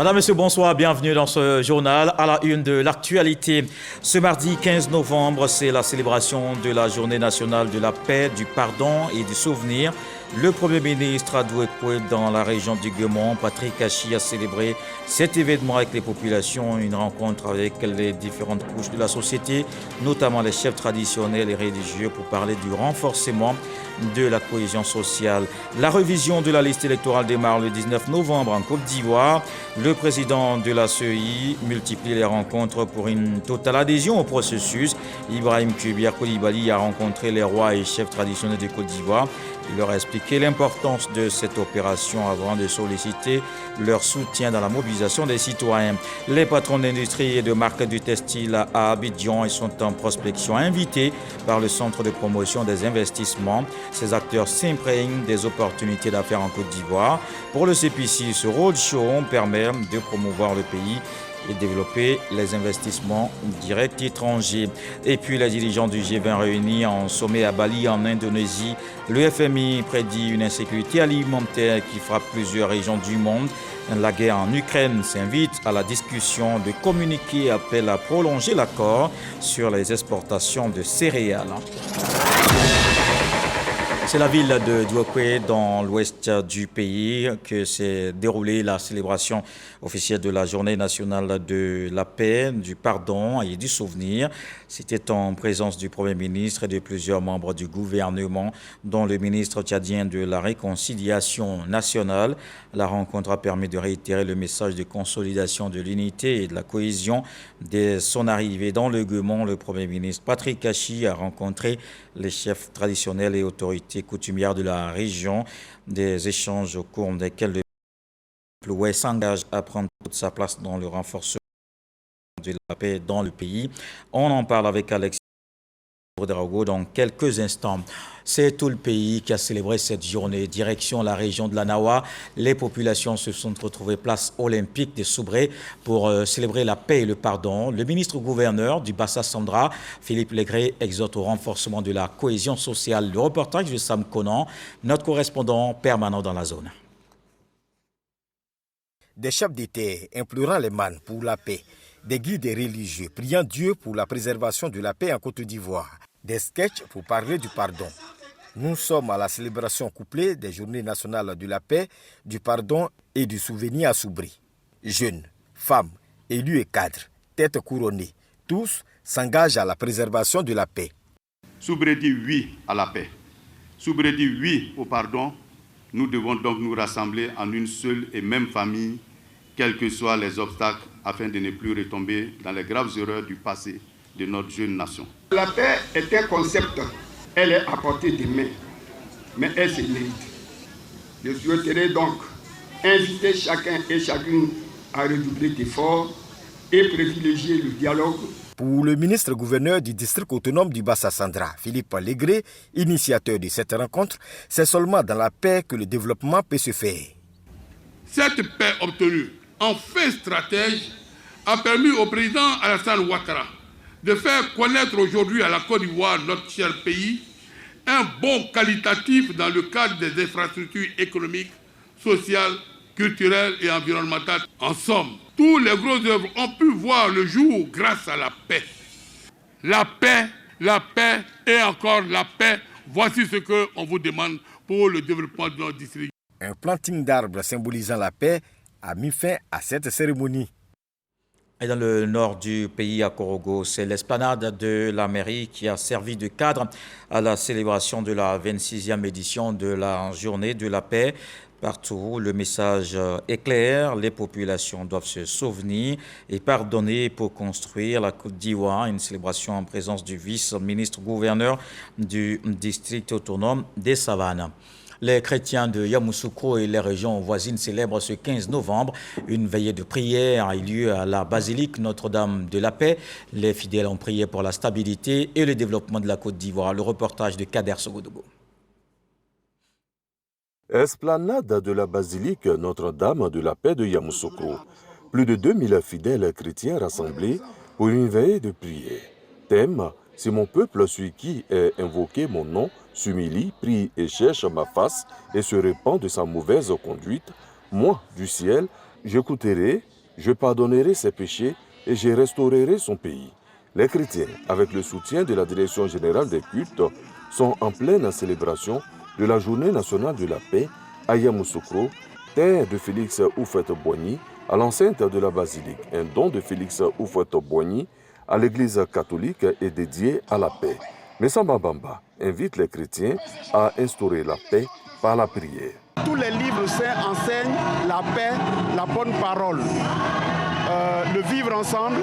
Madame, Monsieur, bonsoir, bienvenue dans ce journal à la une de l'actualité. Ce mardi 15 novembre, c'est la célébration de la Journée nationale de la paix, du pardon et du souvenir. Le Premier ministre a Douekwe dans la région du Guémont, Patrick Achi, a célébré cet événement avec les populations, une rencontre avec les différentes couches de la société, notamment les chefs traditionnels et religieux pour parler du renforcement de la cohésion sociale. La révision de la liste électorale démarre le 19 novembre en Côte d'Ivoire. Le président de la CEI multiplie les rencontres pour une totale adhésion au processus. Ibrahim Koulibaly Coulibaly a rencontré les rois et chefs traditionnels de Côte d'Ivoire. Il leur a expliqué l'importance de cette opération avant de solliciter leur soutien dans la mobilisation des citoyens. Les patrons d'industrie et de marques du textile à Abidjan sont en prospection invités par le Centre de promotion des investissements. Ces acteurs s'imprègnent des opportunités d'affaires en Côte d'Ivoire. Pour le CPC, ce roadshow permet de promouvoir le pays et développer les investissements directs étrangers. Et puis les dirigeants du G20 réunis en sommet à Bali en Indonésie. Le FMI prédit une insécurité alimentaire qui frappe plusieurs régions du monde. La guerre en Ukraine s'invite à la discussion. De communiquer appelle à prolonger l'accord sur les exportations de céréales. C'est la ville de Douekwe, dans l'ouest du pays, que s'est déroulée la célébration officielle de la Journée nationale de la paix, du pardon et du souvenir. C'était en présence du Premier ministre et de plusieurs membres du gouvernement, dont le ministre tchadien de la Réconciliation nationale. La rencontre a permis de réitérer le message de consolidation de l'unité et de la cohésion. Dès son arrivée dans le Guémont, le Premier ministre Patrick Achi a rencontré les chefs traditionnels et autorités coutumières de la région, des échanges au cours desquels le Ouest s'engage à prendre toute sa place dans le renforcement de la paix dans le pays. On en parle avec Alexis Drago dans quelques instants. C'est tout le pays qui a célébré cette journée. Direction la région de la Nawa, les populations se sont retrouvées place olympique de Soubré pour célébrer la paix et le pardon. Le ministre-gouverneur du Bassa Sandra, Philippe Legré, exhorte au renforcement de la cohésion sociale. Le reportage de Sam Conan, notre correspondant permanent dans la zone. Des chefs d'État implorant les mannes pour la paix, des guides religieux priant Dieu pour la préservation de la paix en Côte d'Ivoire, des sketchs pour parler du pardon. Nous sommes à la célébration couplée des Journées nationales de la paix, du pardon et du souvenir à Soubri. Jeunes, femmes, élus et cadres, têtes couronnées, tous s'engagent à la préservation de la paix. Soubré dit oui à la paix. Soubré dit oui au pardon. Nous devons donc nous rassembler en une seule et même famille, quels que soient les obstacles, afin de ne plus retomber dans les graves erreurs du passé de notre jeune nation. La paix est un concept, elle est à portée des mains, mais elle se mérite. Je souhaiterais donc inviter chacun et chacune à redoubler d'efforts et privilégier le dialogue. Pour le ministre-gouverneur du district autonome du Bassa Sandra, Philippe Legré, initiateur de cette rencontre, c'est seulement dans la paix que le développement peut se faire. Cette paix obtenue en fin stratège a permis au président Alassane Ouattara de faire connaître aujourd'hui à la Côte d'Ivoire, notre cher pays, un bond qualitatif dans le cadre des infrastructures économiques, sociales, culturelles et environnementales. En somme, tous les grosses œuvres ont pu voir le jour grâce à la paix. La paix et encore la paix, voici ce qu'on vous demande pour le développement de notre district. Un planting d'arbres symbolisant la paix a mis fin à cette cérémonie. Et dans le nord du pays, à Korogo, c'est l'esplanade de la mairie qui a servi de cadre à la célébration de la 26e édition de la Journée de la paix. Partout, le message est clair, les populations doivent se souvenir et pardonner pour construire la Côte d'Ivoire. Une célébration en présence du vice-ministre-gouverneur du district autonome des Savanes. Les chrétiens de Yamoussoukro et les régions voisines célèbrent ce 15 novembre. Une veillée de prière a eu lieu à la basilique Notre-Dame de la Paix. Les fidèles ont prié pour la stabilité et le développement de la Côte d'Ivoire. Le reportage de Kader Sogodogo. Esplanade de la basilique Notre-Dame de la Paix de Yamoussoukro. Plus de 2000 fidèles chrétiens rassemblés pour une veillée de prière. Thème: si mon peuple, celui qui est invoqué mon nom, s'humilie, prie et cherche ma face et se repent de sa mauvaise conduite, moi, du ciel, J'écouterai, je pardonnerai ses péchés et je restaurerai son pays. Les chrétiens, avec le soutien de la Direction générale des cultes, sont en pleine célébration de la Journée nationale de la paix à Yamoussoukro, terre de Félix Houphouët-Boigny, à l'enceinte de la basilique. Un don de Félix Houphouët-Boigny à l'Église catholique est dédié à la paix. Messamba Bamba invite les chrétiens à instaurer la paix par la prière. Tous les livres saints enseignent la paix, la bonne parole, le vivre ensemble,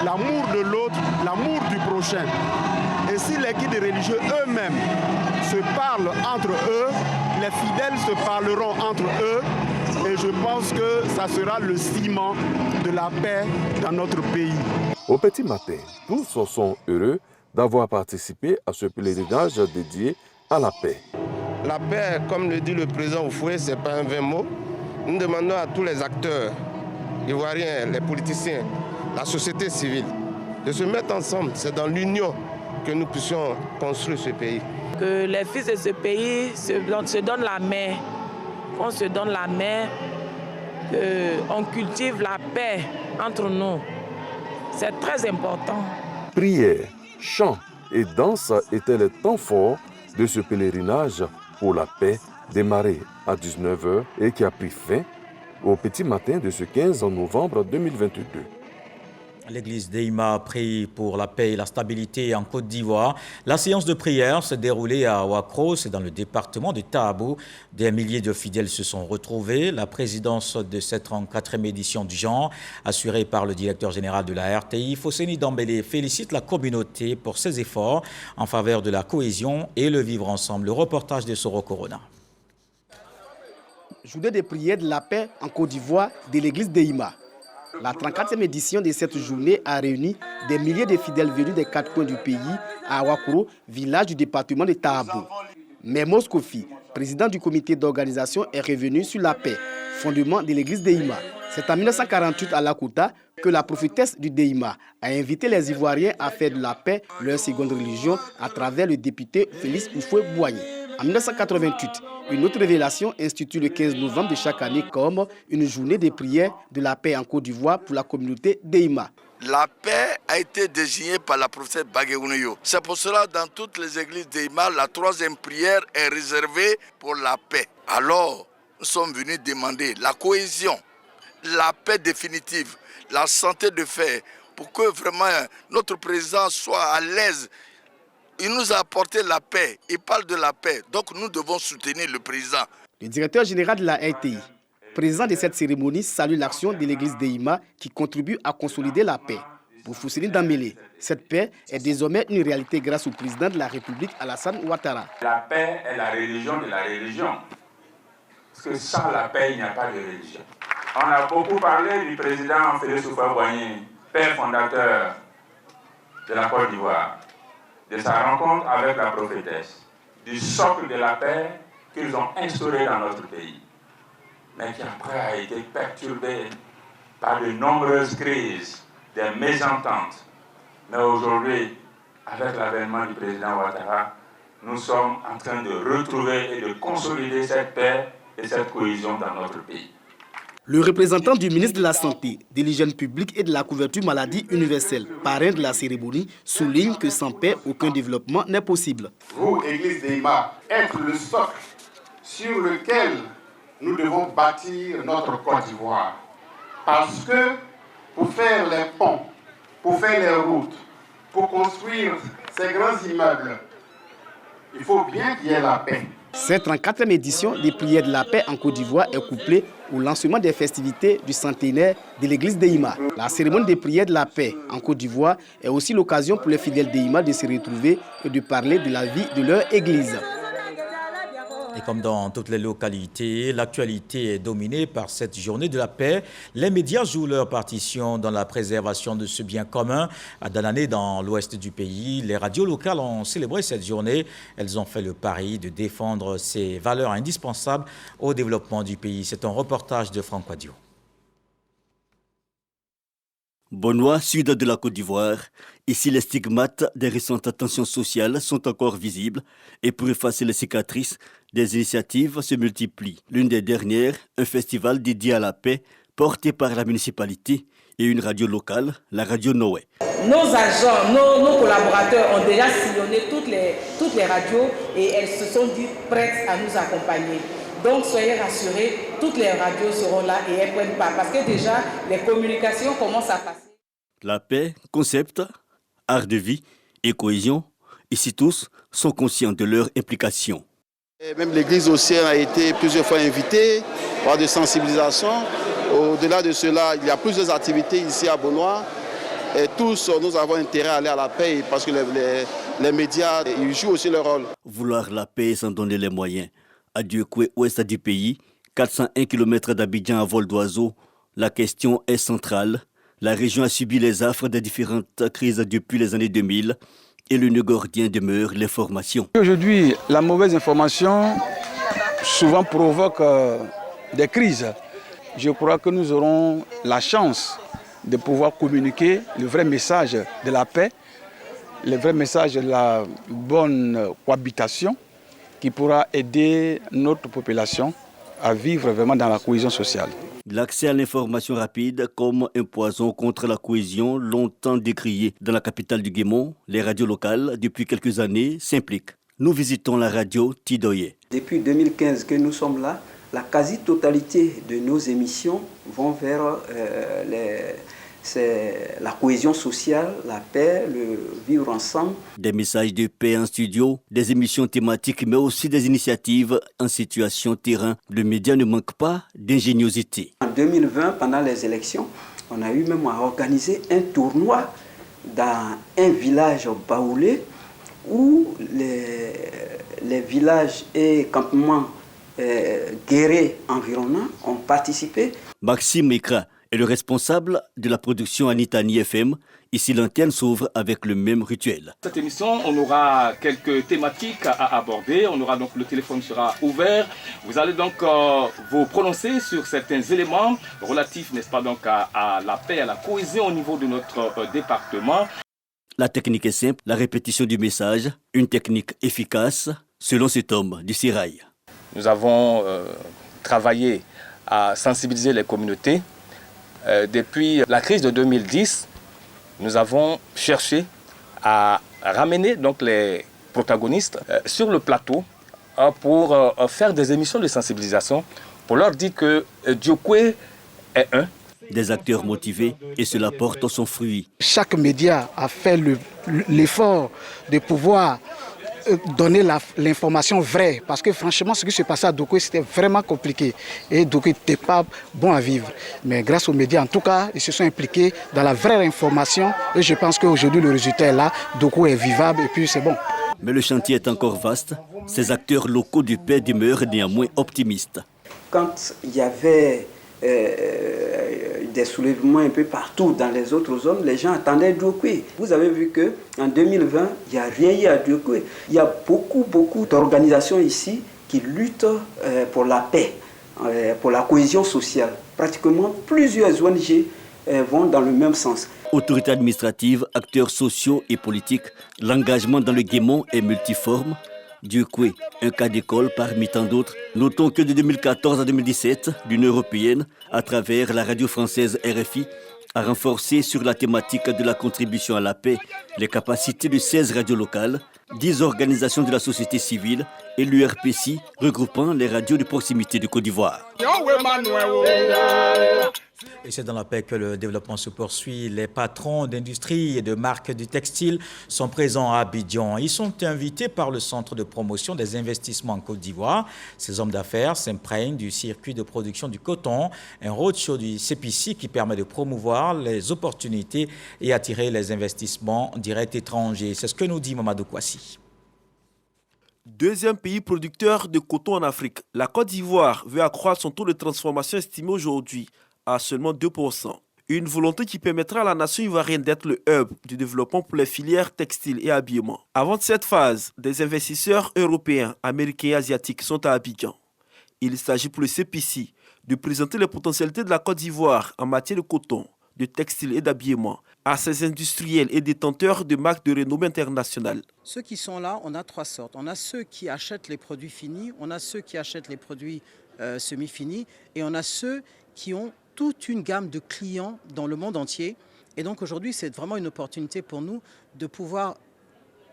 l'amour de l'autre, l'amour du prochain. Et si les guides religieux eux-mêmes se parlent entre eux, les fidèles se parleront entre eux. Et je pense que ça sera le ciment de la paix dans notre pays. Au petit matin, tous sont heureux d'avoir participé à ce pèlerinage dédié à la paix. La paix, comme le dit le président Oufoué, ce n'est pas un vain mot. Nous demandons à tous les acteurs ivoiriens, les politiciens, la société civile, de se mettre ensemble. C'est dans l'union que nous puissions construire ce pays. Que les fils de ce pays se donnent la main, qu'on se donne la main, qu'on cultive la paix entre nous. C'est très important. Prière, chant et danse étaient les temps forts de ce pèlerinage pour la paix démarré à 19h et qui a pris fin au petit matin de ce 15 novembre 2022. L'église d'Eima prie pour la paix et la stabilité en Côte d'Ivoire. La séance de prière s'est déroulée à Ouakro, c'est dans le département de Taabou. Des milliers de fidèles se sont retrouvés. La présidence de cette 34e édition du genre, assurée par le directeur général de la RTI, Fosséni Dambélé, félicite la communauté pour ses efforts en faveur de la cohésion et le vivre ensemble. Le reportage de Soro Corona. Journée de prière de la paix en Côte d'Ivoire de l'église d'Eima. La 34e édition de cette journée a réuni des milliers de fidèles venus des 4 coins du pays à Ouakro, village du département de Taabou. Mais Kofi, président du comité d'organisation, est revenu sur la paix, fondement de l'église d'Eima. C'est en 1948 à Lakota que la prophétesse du Deima a invité les Ivoiriens à faire de la paix leur seconde religion à travers le député Félix Houphouët-Boigny. En 1988, une autre révélation institue le 15 novembre de chaque année comme une journée de prière de la paix en Côte d'Ivoire pour la communauté d'Eima. La paix a été désignée par la prophète Baguéounéo. C'est pour cela dans toutes les églises d'Eima, la 3e prière est réservée pour la paix. Alors, nous sommes venus demander la cohésion, la paix définitive, la santé de fer, pour que vraiment notre président soit à l'aise. Il nous a apporté la paix, il parle de la paix, donc nous devons soutenir le président. Le directeur général de la RTI, président de cette cérémonie, salue l'action de l'église d'Eima qui contribue à consolider la paix. Pour Fosséni Dambélé, cette paix est désormais une réalité grâce au président de la République, Alassane Ouattara. La paix est la religion de la religion. Parce que sans la paix, il n'y a pas de religion. On a beaucoup parlé du président Félix Houphouët-Boigny, père fondateur de la Côte d'Ivoire, de sa rencontre avec la prophétesse, du socle de la paix qu'ils ont instauré dans notre pays, mais qui après a été perturbé par de nombreuses crises, des mésententes. Mais aujourd'hui, avec l'avènement du président Ouattara, nous sommes en train de retrouver et de consolider cette paix et cette cohésion dans notre pays. Le représentant du ministre de la Santé, de l'Hygiène publique et de la couverture maladie universelle, parrain de la cérémonie, souligne que sans paix, aucun développement n'est possible. Vous, Église d'Eima, êtes le socle sur lequel nous devons bâtir notre Côte d'Ivoire. Parce que pour faire les ponts, pour faire les routes, pour construire ces grands immeubles, il faut bien qu'il y ait la paix. Cette 34e édition des prières de la paix en Côte d'Ivoire est couplée au lancement des festivités du centenaire de l'église d'Eima. La cérémonie des prières de la paix en Côte d'Ivoire est aussi l'occasion pour les fidèles d'Eima de se retrouver et de parler de la vie de leur église. Et comme dans toutes les localités, l'actualité est dominée par cette journée de la paix. Les médias jouent leur partition dans la préservation de ce bien commun. À Danané, dans l'ouest du pays, les radios locales ont célébré cette journée. Elles ont fait le pari de défendre ces valeurs indispensables au développement du pays. C'est un reportage de Franck Quadio. Bonois, sud de la Côte d'Ivoire. Ici, les stigmates des récentes tensions sociales sont encore visibles et pour effacer les cicatrices, des initiatives se multiplient. L'une des dernières, un festival dédié à la paix, portée par la municipalité et une radio locale, la radio Noé. Nos agents, nos collaborateurs ont déjà sillonné toutes les radios et elles se sont dites prêtes à nous accompagner. Donc soyez rassurés, toutes les radios seront là et elles prennent part parce que déjà les communications commencent à passer. La paix, concept, art de vie et cohésion, ici tous sont conscients de leur implication. Et même l'Église aussi a été plusieurs fois invitée par de sensibilisation. Au-delà de cela, il y a plusieurs activités ici à Beaunois. Et tous, nous avons intérêt à aller à la paix parce que les médias, ils jouent aussi leur rôle. Vouloir la paix sans donner les moyens. À Dieukwé, ouest du pays, 401 km d'Abidjan à vol d'oiseau, la question est centrale. La région a subi les affres des différentes crises depuis les années 2000 et le nœud gordien demeure l'information. Aujourd'hui, la mauvaise information souvent provoque des crises. Je crois que nous aurons la chance de pouvoir communiquer le vrai message de la paix, le vrai message de la bonne cohabitation qui pourra aider notre population à vivre vraiment dans la cohésion sociale. L'accès à l'information rapide comme un poison contre la cohésion, longtemps décrié dans la capitale du Guémon, les radios locales, depuis quelques années, s'impliquent. Nous visitons la radio Tidoye. Depuis 2015 que nous sommes là, la quasi-totalité de nos émissions vont vers la cohésion sociale, la paix, le vivre ensemble. Des messages de paix en studio, des émissions thématiques, mais aussi des initiatives en situation terrain. Le média ne manque pas d'ingéniosité. En 2020, pendant les élections, on a eu même à organiser un tournoi dans un village baoulé où les villages et campements guerriers environnants ont participé. Maxime Ekra est le responsable de la production Anitani FM. Ici, l'antenne s'ouvre avec le même rituel. Cette émission, on aura quelques thématiques à aborder. On aura donc, le téléphone sera ouvert. Vous allez donc vous prononcer sur certains éléments relatifs, n'est-ce pas, donc à la paix, à la cohésion au niveau de notre département. La technique est simple, la répétition du message, une technique efficace, selon cet homme du Sirail. Nous avons travaillé à sensibiliser les communautés. Depuis la crise de 2010, nous avons cherché à ramener donc les protagonistes sur le plateau pour faire des émissions de sensibilisation, pour leur dire que Dieukwé est un. Des acteurs motivés et cela porte son fruit. Chaque média a fait l'effort de pouvoir donner l'information vraie parce que franchement ce qui se passait à Dokwé c'était vraiment compliqué et Dokwé n'était pas bon à vivre, mais grâce aux médias en tout cas ils se sont impliqués dans la vraie information et je pense qu'aujourd'hui le résultat est là, Dokwé est vivable et puis c'est bon. Mais le chantier est encore vaste, ces acteurs locaux du paix demeurent néanmoins optimistes. Quand il y avait des soulèvements un peu partout dans les autres zones, les gens attendaient Dieukwé. Vous avez vu qu'en 2020, il n'y a rien eu à Dieukwé. Il y a beaucoup d'organisations ici qui luttent pour la paix, pour la cohésion sociale. Pratiquement plusieurs ONG vont dans le même sens. Autorités administratives, acteurs sociaux et politiques, l'engagement dans le Guémon est multiforme. Dieukwé, un cas d'école parmi tant d'autres. Notons que de 2014 à 2017, l'Union européenne, à travers la radio française RFI, a renforcé sur la thématique de la contribution à la paix les capacités de 16 radios locales, 10 organisations de la société civile et l'URPC, regroupant les radios de proximité de Côte d'Ivoire. Et c'est dans la paix que le développement se poursuit. Les patrons d'industrie et de marques du textile sont présents à Abidjan. Ils sont invités par le Centre de promotion des investissements en Côte d'Ivoire. Ces hommes d'affaires s'imprègnent du circuit de production du coton, un roadshow du CPC qui permet de promouvoir les opportunités et attirer les investissements directs étrangers. C'est ce que nous dit Mamadou Kouassi. Deuxième pays producteur de coton en Afrique, la Côte d'Ivoire veut accroître son taux de transformation estimé aujourd'hui à seulement 2%. Une volonté qui permettra à la nation ivoirienne d'être le hub du développement pour les filières textiles et habillement. Avant cette phase, des investisseurs européens, américains et asiatiques sont à Abidjan. Il s'agit pour le CPC de présenter les potentialités de la Côte d'Ivoire en matière de coton, de textile et d'habillement à ces industriels et détenteurs de marques de renommée internationale. Ceux qui sont là, on a trois sortes. On a ceux qui achètent les produits finis, on a ceux qui achètent les produits semi-finis et on a ceux qui ont toute une gamme de clients dans le monde entier. Et donc aujourd'hui, c'est vraiment une opportunité pour nous de pouvoir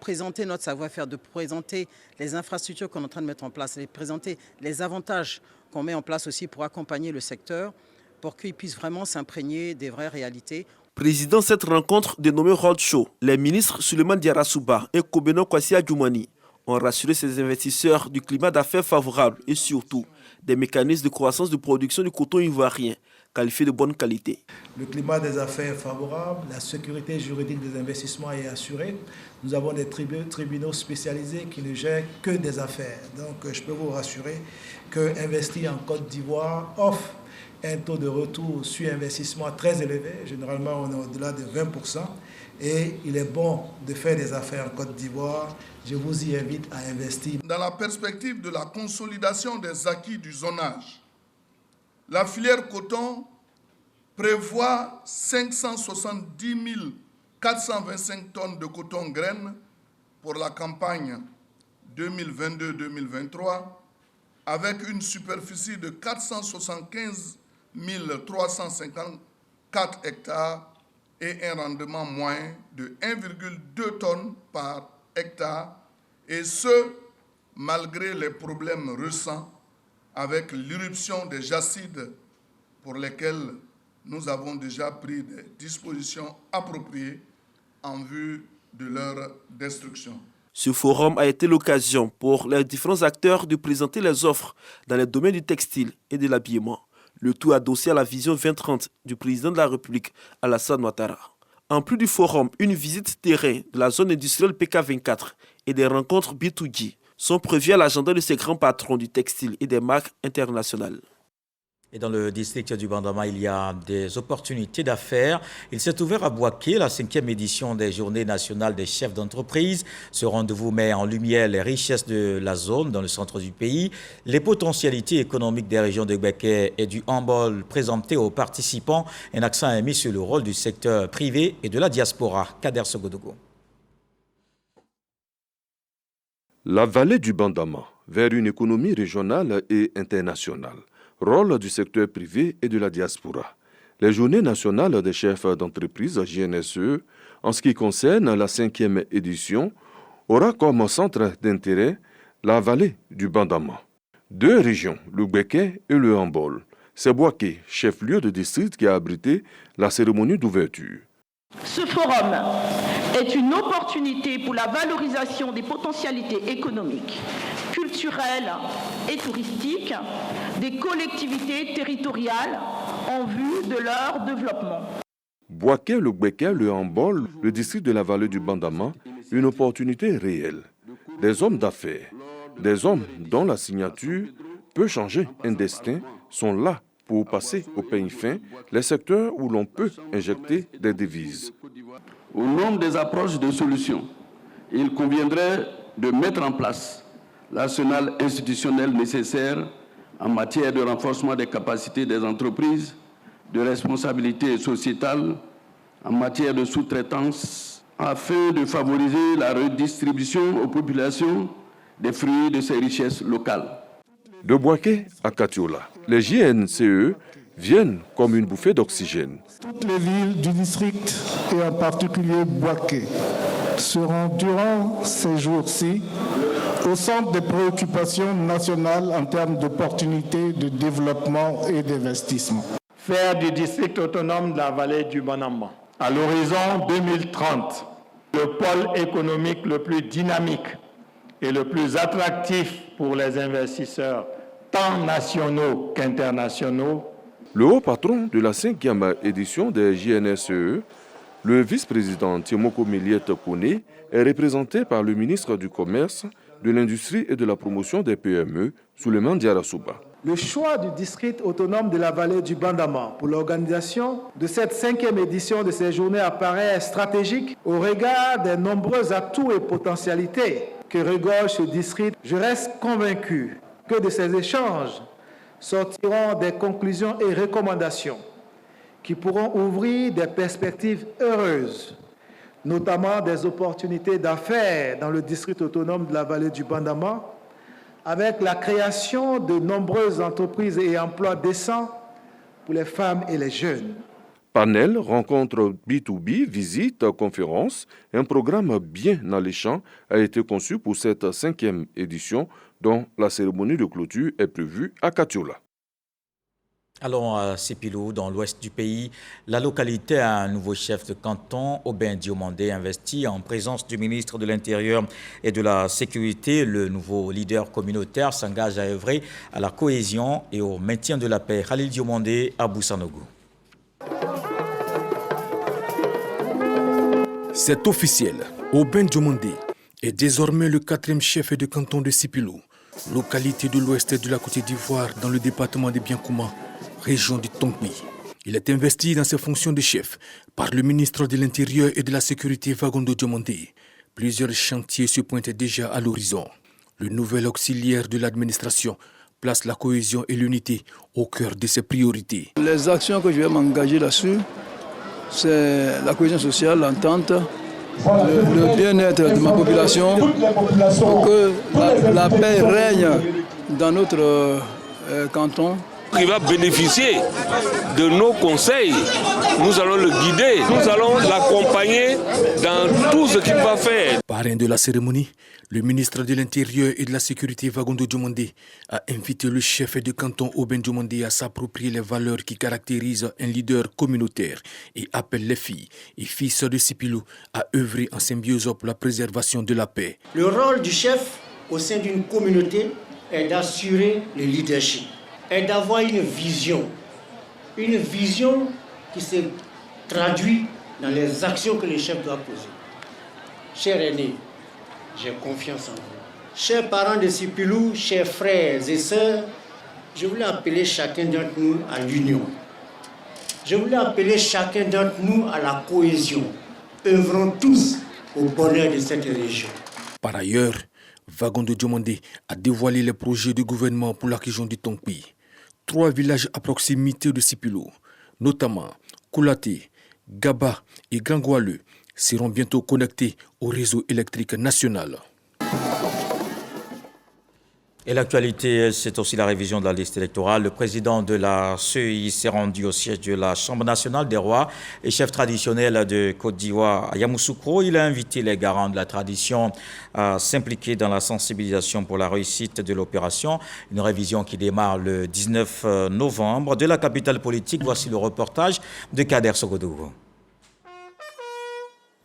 présenter notre savoir-faire, de présenter les infrastructures qu'on est en train de mettre en place, de présenter les avantages qu'on met en place aussi pour accompagner le secteur, pour qu'ils puissent vraiment s'imprégner des vraies réalités. Président de cette rencontre dénommée Roadshow, les ministres Suleiman Diarra Souba et Kobeno Kwasi Adjoumani ont rassuré ces investisseurs du climat d'affaires favorable et surtout des mécanismes de croissance de production du coton ivoirien qualifié de bonne qualité. Le climat des affaires est favorable, la sécurité juridique des investissements est assurée. Nous avons des tribunaux spécialisés qui ne gèrent que des affaires. Donc je peux vous rassurer qu'investir en Côte d'Ivoire offre un taux de retour sur investissement très élevé. Généralement, on est au-delà de 20%. Et il est bon de faire des affaires en Côte d'Ivoire. Je vous y invite à investir. Dans la perspective de la consolidation des acquis du zonage, la filière coton prévoit 570 425 tonnes de coton graines pour la campagne 2022-2023 avec une superficie de 475 354 hectares et un rendement moyen de 1,2 tonnes par hectare, et ce, malgré les problèmes récents avec l'irruption des jacides pour lesquels nous avons déjà pris des dispositions appropriées en vue de leur destruction. Ce forum a été l'occasion pour les différents acteurs de présenter les offres dans les domaines du textile et de l'habillement. Le tout adossé à la vision 2030 du président de la République, Alassane Ouattara. En plus du forum, une visite terrain de la zone industrielle PK24 et des rencontres B2G sont prévues à l'agenda de ces grands patrons du textile et des marques internationales. Et dans le district du Bandama, il y a des opportunités d'affaires. Il s'est ouvert à Bouaké la 5e édition des Journées nationales des chefs d'entreprise. Ce rendez-vous met en lumière les richesses de la zone dans le centre du pays, les potentialités économiques des régions de Bouaké et du Hambol présentées aux participants. Un accent est mis sur le rôle du secteur privé et de la diaspora. Kader Sogodogo. La vallée du Bandama vers une économie régionale et internationale. Rôle du secteur privé et de la diaspora. Les Journées nationales des chefs d'entreprise JNSE, en ce qui concerne la 5e édition, aura comme centre d'intérêt la vallée du Bandama. Deux régions, le Bouaké et le Hambol. C'est Bouaké, chef-lieu de district, qui a abrité la cérémonie d'ouverture. Ce forum est une opportunité pour la valorisation des potentialités économiques, culturelles et touristiques des collectivités territoriales en vue de leur développement. Bouaké, le Bouaké, le Hambol, le district de la vallée du Bandama, une opportunité réelle. Des hommes d'affaires, des hommes dont la signature peut changer un destin, sont là pour passer au peigne fin les secteurs où l'on peut injecter des devises. Au nom des approches de solutions, il conviendrait de mettre en place l'arsenal institutionnel nécessaire en matière de renforcement des capacités des entreprises, de responsabilité sociétale, en matière de sous-traitance, afin de favoriser la redistribution aux populations des fruits de ces richesses locales. De Bouaké à Katiola, les JNCE viennent comme une bouffée d'oxygène. Toutes les villes du district, et en particulier Bouaké, seront durant ces jours-ci au centre des préoccupations nationales en termes d'opportunités de développement et d'investissement. Faire du district autonome de la vallée du Bandama, à l'horizon 2030, le pôle économique le plus dynamique et le plus attractif pour les investisseurs, tant nationaux qu'internationaux. Le haut patron de la 5e édition des JNSE, le vice-président Tiemoko Miliette Kone, est représenté par le ministre du Commerce, de l'Industrie et de la Promotion des PME, Suleiman Diarra Souba. Le choix du district autonome de la vallée du Bandama pour l'organisation de cette 5e édition de ces journées apparaît stratégique au regard des nombreux atouts et potentialités que regorge ce district. Je reste convaincu que de ces échanges sortiront des conclusions et recommandations qui pourront ouvrir des perspectives heureuses, notamment des opportunités d'affaires dans le district autonome de la vallée du Bandama, avec la création de nombreuses entreprises et emplois décents pour les femmes et les jeunes. Panel, rencontre B2B, visite, conférence, un programme bien alléchant a été conçu pour cette 5e édition dont la cérémonie de clôture est prévue à Katiola. Allons à Sipilou, dans l'ouest du pays. La localité a un nouveau chef de canton, Aubin Diomandé, investi en présence du ministre de l'Intérieur et de la Sécurité. Le nouveau leader communautaire s'engage à œuvrer à la cohésion et au maintien de la paix. Khalil Diomandé à Boussanogo. C'est officiel. Aubin Diomandé est désormais le 4e chef de canton de Sipilou, localité de l'ouest de la Côte d'Ivoire dans le département de Biankouma, région du Tongbi. Il est investi dans ses fonctions de chef par le ministre de l'Intérieur et de la Sécurité Vagondo Diomandé. Plusieurs chantiers se pointent déjà à l'horizon. Le nouvel auxiliaire de l'administration place la cohésion et l'unité au cœur de ses priorités. Les actions que je vais m'engager là-dessus, c'est la cohésion sociale, l'entente, le bien-être de ma population, pour que la paix règne dans notre canton. Il va bénéficier de nos conseils. Nous allons le guider, nous allons l'accompagner dans tout ce qu'il va faire. Parrain de la cérémonie, le ministre de l'Intérieur et de la Sécurité Vagondo Diomandé a invité le chef de canton Aubin Diomandé à s'approprier les valeurs qui caractérisent un leader communautaire et appelle les filles et fils de Sipilou à œuvrer en symbiose pour la préservation de la paix. Le rôle du chef au sein d'une communauté est d'assurer le leadership, est d'avoir une vision qui se traduit dans les actions que le chef doit poser. Chers aînés, j'ai confiance en vous. Chers parents de Sipilou, chers frères et sœurs, je voulais appeler chacun d'entre nous à l'union. Je voulais appeler chacun d'entre nous à la cohésion. Œuvrons tous au bonheur de cette région. Par ailleurs, Vagondo Diomandé a dévoilé les projets du gouvernement pour la région du Tongbi. 3 villages à proximité de Sipilou, notamment Koulaté, Gaba et Gangoualeu, seront bientôt connectés au réseau électrique national. Et l'actualité, c'est aussi la révision de la liste électorale. Le président de la CEI s'est rendu au siège de la Chambre nationale des rois et chef traditionnel de Côte d'Ivoire, Yamoussoukro. Il a invité les garants de la tradition à s'impliquer dans la sensibilisation pour la réussite de l'opération. Une révision qui démarre le 19 novembre. De la capitale politique, voici le reportage de Kader Sogodougou.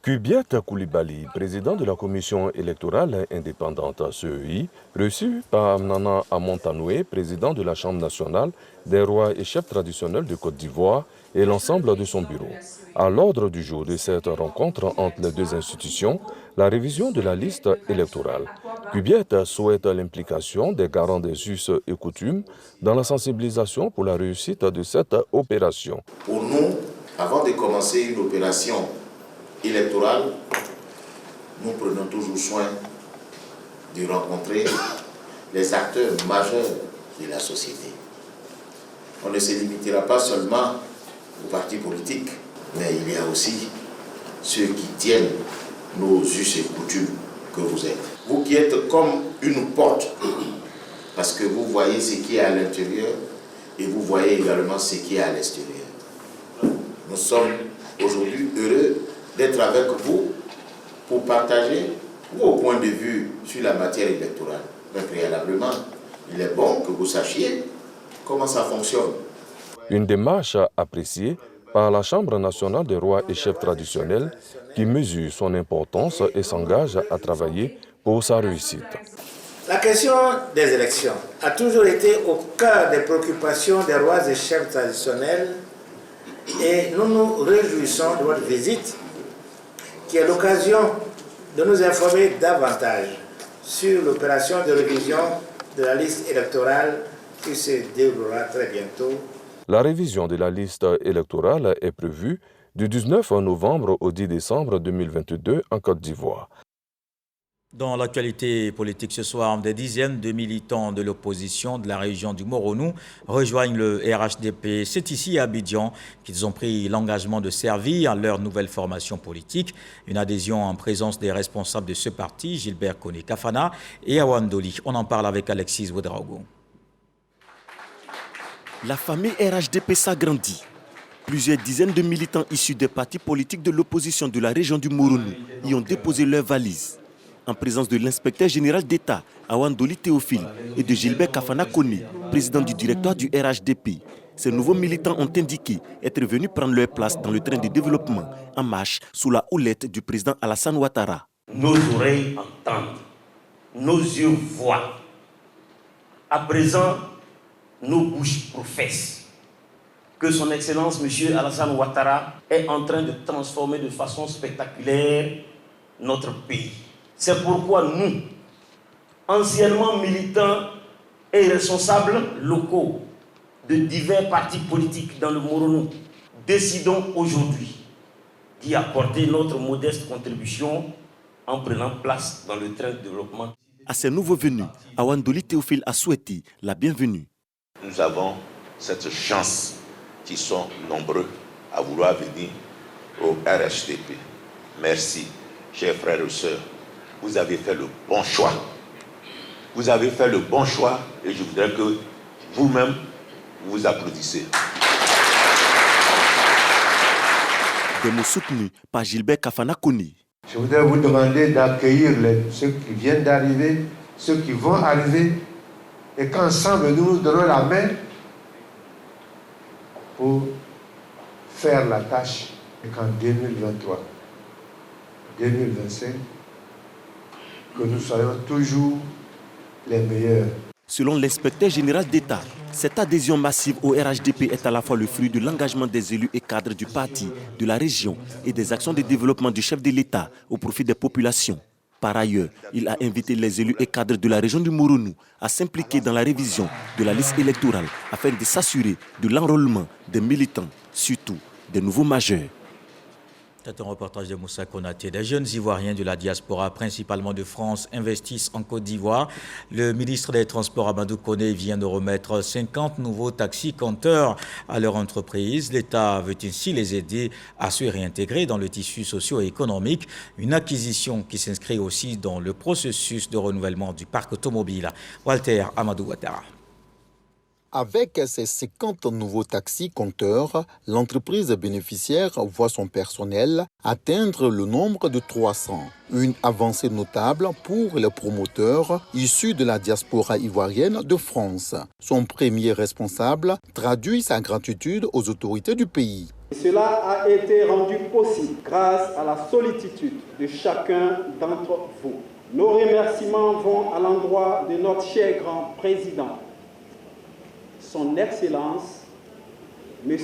Kubiat Koulibaly, président de la commission électorale indépendante CEI, reçu par Nana Amontanoué, président de la Chambre nationale des rois et chefs traditionnels de Côte d'Ivoire et l'ensemble de son bureau. À l'ordre du jour de cette rencontre entre les deux institutions, la révision de la liste électorale. Kubiat souhaite l'implication des garants des us et coutumes dans la sensibilisation pour la réussite de cette opération. Pour nous, avant de commencer une opération électorale, nous prenons toujours soin de rencontrer les acteurs majeurs de la société. On ne se limitera pas seulement aux partis politiques, mais il y a aussi ceux qui tiennent nos us et coutumes que vous êtes. Vous qui êtes comme une porte, parce que vous voyez ce qui est à l'intérieur et vous voyez également ce qui est à l'extérieur. Nous sommes aujourd'hui heureux d'être avec vous pour partager vos points de vue sur la matière électorale. Mais préalablement, il est bon que vous sachiez comment ça fonctionne. Une démarche appréciée par la Chambre nationale des rois et chefs traditionnels qui mesure son importance et s'engage à travailler pour sa réussite. La question des élections a toujours été au cœur des préoccupations des rois et chefs traditionnels et nous nous réjouissons de votre visite qui est l'occasion de nous informer davantage sur l'opération de révision de la liste électorale qui se déroulera très bientôt. La révision de la liste électorale est prévue du 19 novembre au 10 décembre 2022 en Côte d'Ivoire. Dans l'actualité politique ce soir, des dizaines de militants de l'opposition de la région du Moronou rejoignent le RHDP. C'est ici à Abidjan qu'ils ont pris l'engagement de servir leur nouvelle formation politique. Une adhésion en présence des responsables de ce parti, Gilbert Koné Kafana et Awandoli. On en parle avec Alexis Ouedraogo. La famille RHDP s'agrandit. Plusieurs dizaines de militants issus des partis politiques de l'opposition de la région du Moronou y ont déposé leurs valises. En présence de l'inspecteur général d'État, Awandoli Théophile, et de Gilbert Kafana Kone, président du directoire du RHDP, ces nouveaux militants ont indiqué être venus prendre leur place dans le train de développement en marche sous la houlette du président Alassane Ouattara. Nos oreilles entendent, nos yeux voient. À présent, nos bouches professent que son Excellence M. Alassane Ouattara est en train de transformer de façon spectaculaire notre pays. C'est pourquoi nous, anciennement militants et responsables locaux de divers partis politiques dans le Moronou, décidons aujourd'hui d'y apporter notre modeste contribution en prenant place dans le train de développement. À ces nouveaux venus, Awandoli Théophile a souhaité la bienvenue. Nous avons cette chance qui sont nombreux à vouloir venir au RHDP. Merci, chers frères et sœurs. Vous avez fait le bon choix. Vous avez fait le bon choix et je voudrais que vous-même vous applaudissez. Des mots soutenus par Gilbert Kafana Kone. Je voudrais vous demander d'accueillir ceux qui viennent d'arriver, ceux qui vont arriver, et qu'ensemble nous nous donnons la main pour faire la tâche, et qu'en 2023, 2025, que nous soyons toujours les meilleurs. Selon l'inspecteur général d'État, cette adhésion massive au RHDP est à la fois le fruit de l'engagement des élus et cadres du parti, de la région et des actions de développement du chef de l'État au profit des populations. Par ailleurs, il a invité les élus et cadres de la région du Moronou à s'impliquer dans la révision de la liste électorale afin de s'assurer de l'enrôlement des militants, surtout des nouveaux majeurs. C'est un reportage de Moussa Konaté. Des jeunes Ivoiriens de la diaspora, principalement de France, investissent en Côte d'Ivoire. Le ministre des Transports, Amadou Koné, vient de remettre 50 nouveaux taxis-compteurs à leur entreprise. L'État veut ainsi les aider à se réintégrer dans le tissu socio-économique. Une acquisition qui s'inscrit aussi dans le processus de renouvellement du parc automobile. Walter Amadou Ouattara. Avec ses 50 nouveaux taxis-compteurs, l'entreprise bénéficiaire voit son personnel atteindre le nombre de 300. Une avancée notable pour les promoteurs issus de la diaspora ivoirienne de France. Son premier responsable traduit sa gratitude aux autorités du pays. Cela a été rendu possible grâce à la sollicitude de chacun d'entre vous. Nos remerciements vont à l'endroit de notre cher grand président, Son Excellence, M.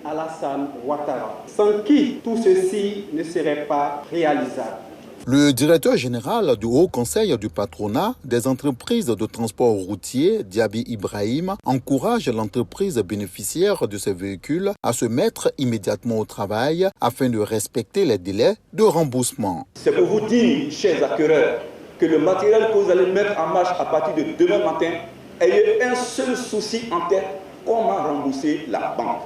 Alassane Ouattara, sans qui tout ceci ne serait pas réalisable. Le directeur général du Haut Conseil du patronat des entreprises de transport routier, Diaby Ibrahim, encourage l'entreprise bénéficiaire de ces véhicules à se mettre immédiatement au travail afin de respecter les délais de remboursement. C'est pour vous dire, chers acquéreurs, que le matériel que vous allez mettre en marche à partir de demain matin, ayez un seul souci en tête, comment rembourser la banque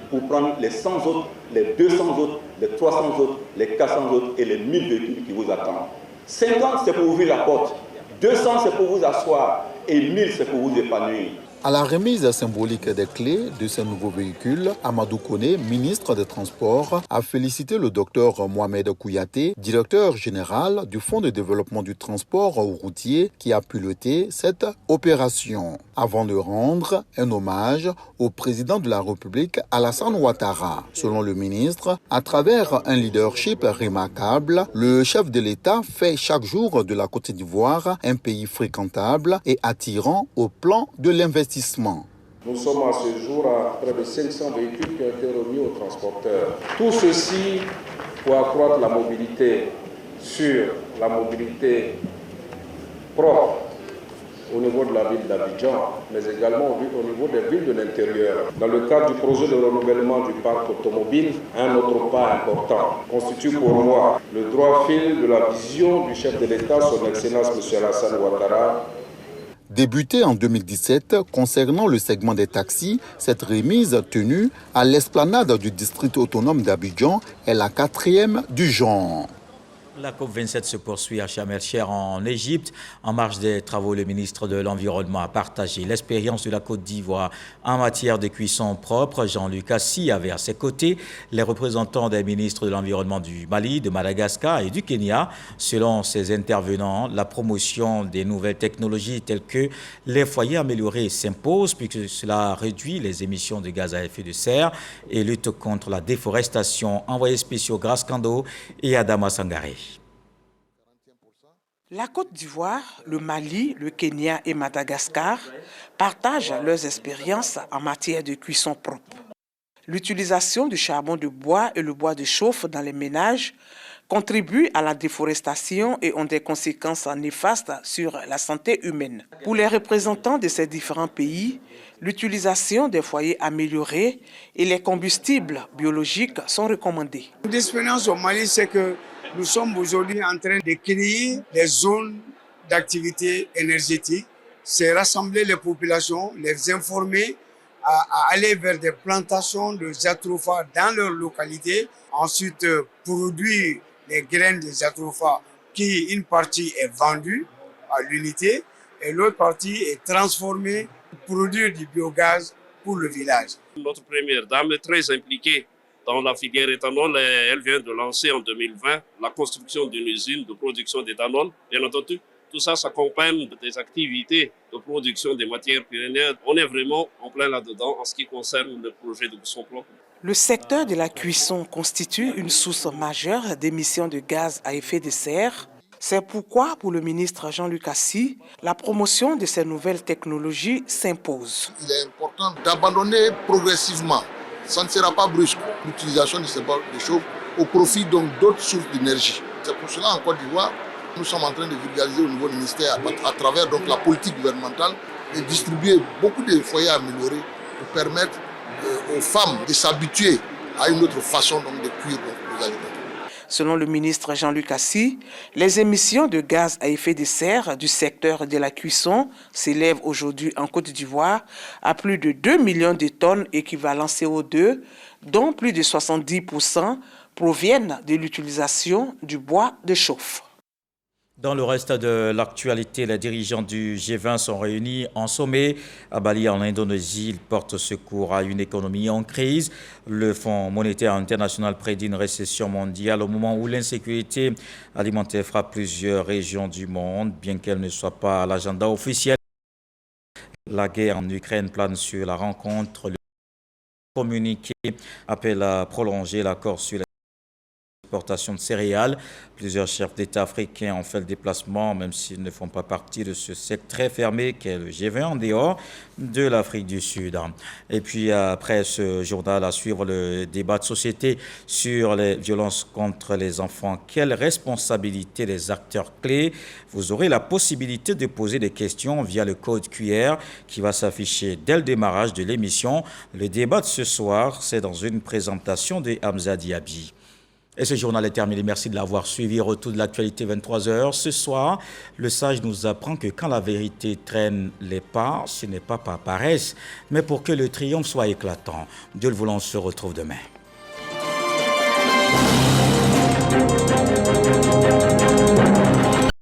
pour prendre les 100 autres, les 200 autres, les 300 autres, les 400 autres et les 1000 véhicules qui vous attendent. 50, c'est pour ouvrir la porte. 200, c'est pour vous asseoir. Et 1000, c'est pour vous épanouir. À la remise symbolique des clés de ces nouveaux véhicules, Amadou Koné, ministre des Transports, a félicité le docteur Mohamed Kouyaté, directeur général du Fonds de développement du transport routier, qui a piloté cette opération, avant de rendre un hommage au président de la République, Alassane Ouattara. Selon le ministre, à travers un leadership remarquable, le chef de l'État fait chaque jour de la Côte d'Ivoire un pays fréquentable et attirant au plan de l'investissement. Nous sommes à ce jour à près de 500 véhicules qui ont été remis aux transporteurs. Tout ceci pour accroître la mobilité sur la mobilité propre au niveau de la ville d'Abidjan, mais également au niveau des villes de l'intérieur. Dans le cadre du projet de renouvellement du parc automobile, un autre pas important constitue pour moi le droit fil de la vision du chef de l'État, son Excellence M. Alassane Ouattara. Débutée en 2017, concernant le segment des taxis, cette remise tenue à l'esplanade du district autonome d'Abidjan est la 4e du genre. La COP27 se poursuit à Sharm el-Cheikh en Égypte. En marge des travaux, le ministre de l'Environnement a partagé l'expérience de la Côte d'Ivoire en matière de cuisson propre. Jean-Luc Assis avait à ses côtés les représentants des ministres de l'Environnement du Mali, de Madagascar et du Kenya. Selon ces intervenants, la promotion des nouvelles technologies telles que les foyers améliorés s'impose puisque cela réduit les émissions de gaz à effet de serre et lutte contre la déforestation. Envoyés spéciaux Grace Kando et Adama Sangaré. La Côte d'Ivoire, le Mali, le Kenya et Madagascar partagent leurs expériences en matière de cuisson propre. L'utilisation du charbon de bois et le bois de chauffe dans les ménages contribuent à la déforestation et ont des conséquences néfastes sur la santé humaine. Pour les représentants de ces différents pays, l'utilisation des foyers améliorés et les combustibles biologiques sont recommandés. L'expérience au Mali, c'est que nous sommes aujourd'hui en train de créer des zones d'activité énergétique. C'est rassembler les populations, les informer à aller vers des plantations de jatropha dans leur localité. Ensuite, produire les graines de jatropha qui, une partie est vendue à l'unité et l'autre partie est transformée pour produire du biogaz pour le village. Notre première dame est très impliquée dans la filière éthanol. Elle vient de lancer en 2020 la construction d'une usine de production d'éthanol. Bien entendu, tout ça s'accompagne des activités de production des matières premières. On est vraiment en plein là-dedans en ce qui concerne le projet de cuisson propre. Le secteur de la cuisson constitue une source majeure d'émissions de gaz à effet de serre. C'est pourquoi, pour le ministre Jean-Luc Assis, la promotion de ces nouvelles technologies s'impose. Il est important d'abandonner progressivement. Ça ne sera pas brusque, l'utilisation de ces bois de chauffe au profit d'autres sources d'énergie. C'est pour cela en Côte d'Ivoire, nous sommes en train de vulgariser au niveau du ministère à travers la politique gouvernementale et distribuer beaucoup de foyers améliorés pour permettre aux femmes de s'habituer à une autre façon de cuire les aliments. Selon le ministre Jean-Luc Assis, les émissions de gaz à effet de serre du secteur de la cuisson s'élèvent aujourd'hui en Côte d'Ivoire à plus de 2 millions de tonnes équivalent CO2, dont plus de 70% proviennent de l'utilisation du bois de chauffe. Dans le reste de l'actualité, les dirigeants du G20 sont réunis en sommet à Bali, en Indonésie. Ils portent secours à une économie en crise. Le Fonds monétaire international prédit une récession mondiale au moment où l'insécurité alimentaire frappe plusieurs régions du monde, bien qu'elle ne soit pas à l'agenda officiel. La guerre en Ukraine plane sur la rencontre. Le communiqué appelle à prolonger l'accord sur l'exportation de céréales. Plusieurs chefs d'État africains ont fait le déplacement, même s'ils ne font pas partie de ce cercle très fermé qu'est le G20 en dehors de l'Afrique du Sud. Et puis après ce journal, à suivre le débat de société sur les violences contre les enfants. Quelle responsabilité des acteurs clés? Vous aurez la possibilité de poser des questions via le code QR qui va s'afficher dès le démarrage de l'émission. Le débat de ce soir, c'est dans une présentation de Hamza Diaby. Et ce journal est terminé. Merci de l'avoir suivi. Retour de l'actualité 23h. Ce soir, le sage nous apprend que quand la vérité traîne les pas, ce n'est pas par paresse, mais pour que le triomphe soit éclatant. Dieu le voulant, on se retrouve demain.